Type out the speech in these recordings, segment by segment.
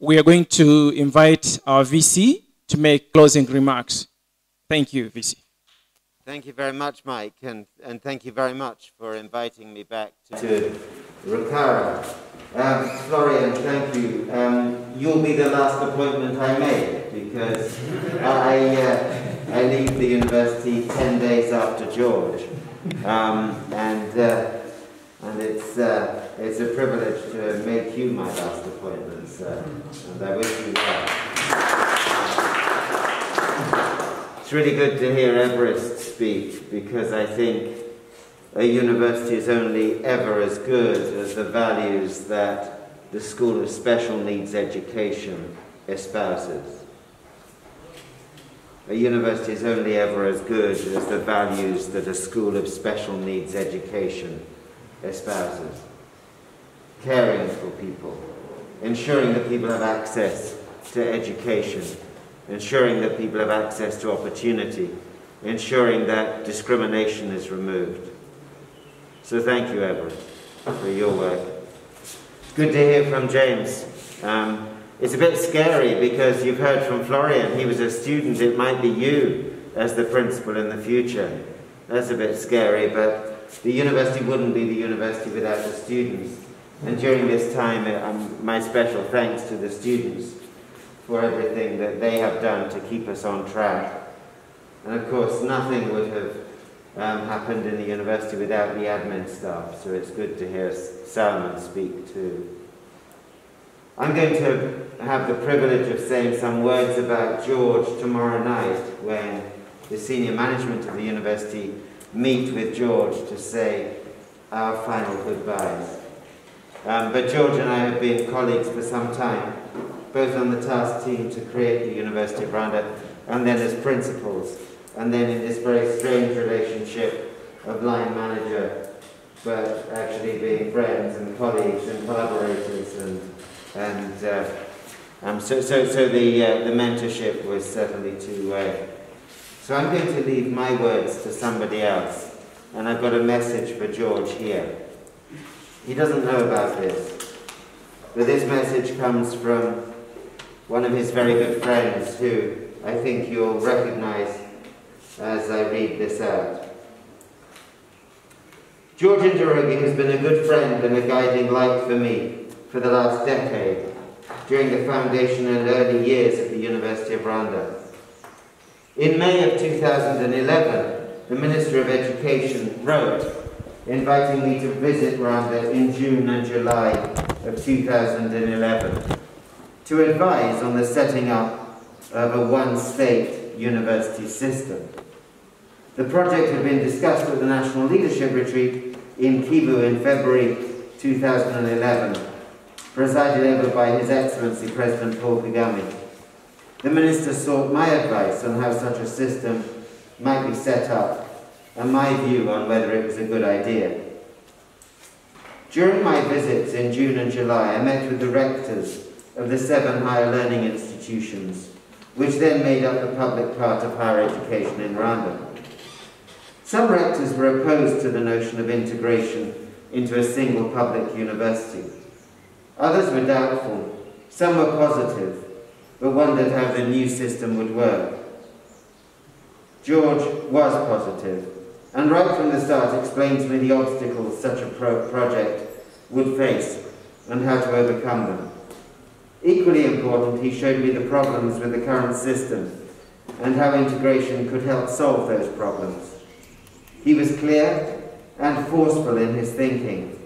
we are going to invite our VC to make closing remarks. Thank you, VC. Thank you very much, Mike, and thank you very much for inviting me back to Rukara. Florian, thank you. You'll be the last appointment I make, because I leave the university 10 days after George. And it's a privilege to make you my last appointment, sir, and I wish you well. It's really good to hear Everest speak, because I think a university is only ever as good as the values that the School of Special Needs Education espouses. A university is only ever as good as the values that a School of Special Needs Education espouses. Caring for people, ensuring that people have access to education, ensuring that people have access to opportunity, ensuring that discrimination is removed. So thank you, Everett, for your work. It's good to hear from James. It's a bit scary because you've heard from Florian, he was a student, it might be you as the principal in the future. That's a bit scary, but the university wouldn't be the university without the students. And during this time, my special thanks to the students for everything that they have done to keep us on track. And of course, nothing would have happened in the university without the admin staff, so it's good to hear Salman speak too. I'm going to have the privilege of saying some words about George tomorrow night when the senior management of the university meet with George to say our final goodbyes. But George and I have been colleagues for some time, both on the task team to create the University of Rwanda, and then as principals, and then in this very strange relationship of line manager, but actually being friends and colleagues and collaborators, so the mentorship was certainly two-way. So I'm going to leave my words to somebody else, and I've got a message for George here. He doesn't know about this, but this message comes from one of his very good friends who I think you'll recognize as I read this out. George Njoroge has been a good friend and a guiding light for me for the last decade, during the foundation and early years of the University of Rwanda. In May of 2011, the Minister of Education wrote, inviting me to visit Rwanda in June and July of 2011 to advise on the setting up of a one-state university system. The project had been discussed at the National Leadership Retreat in Kivu in February 2011, presided over by His Excellency President Paul Kagame. The Minister sought my advice on how such a system might be set up, and my view on whether it was a good idea. During my visits in June and July, I met with the rectors of the 7 higher learning institutions, which then made up the public part of higher education in Rwanda. Some rectors were opposed to the notion of integration into a single public university. Others were doubtful, some were positive, but wondered how the new system would work. George was positive, and right from the start explained to me the obstacles such a project would face and how to overcome them. Equally important, he showed me the problems with the current system and how integration could help solve those problems. He was clear and forceful in his thinking.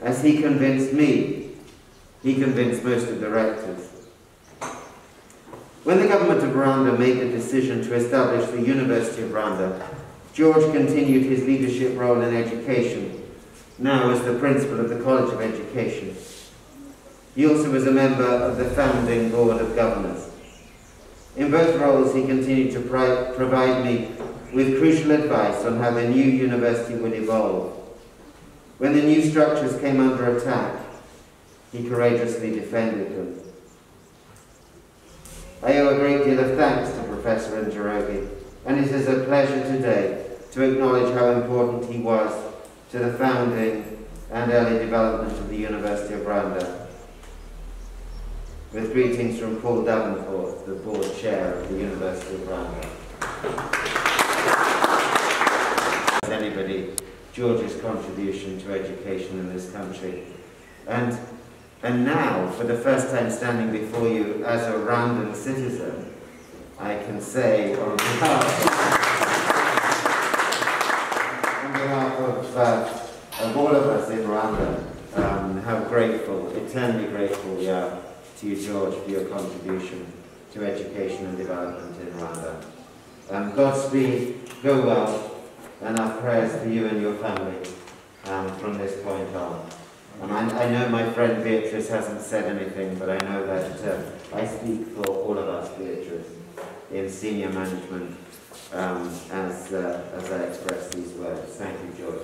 As he convinced me, he convinced most of the rectors. When the government of Rwanda made the decision to establish the University of Rwanda, George continued his leadership role in education, now as the principal of the College of Education. He also was a member of the founding Board of Governors. In both roles, he continued to provide me with crucial advice on how the new university would evolve. When the new structures came under attack, he courageously defended them. I owe a great deal of thanks to Professor Njoroge, and it is a pleasure today to acknowledge how important he was to the founding and early development of the University of Rwanda. With greetings from Paul Davenport, the board chair of the University of Rwanda. Anybody, George's contribution to education in this country. And now, for the first time standing before you as a Rwandan citizen, I can say on behalf of all of us in Rwanda, how grateful, eternally grateful we are to you, George, for your contribution to education and development in Rwanda. Godspeed, go well, and our prayers for you and your family from this point on. I know my friend Beatrice hasn't said anything, but I know that I speak for all of us, Beatrice, in senior management as I express these words. Thank you, George.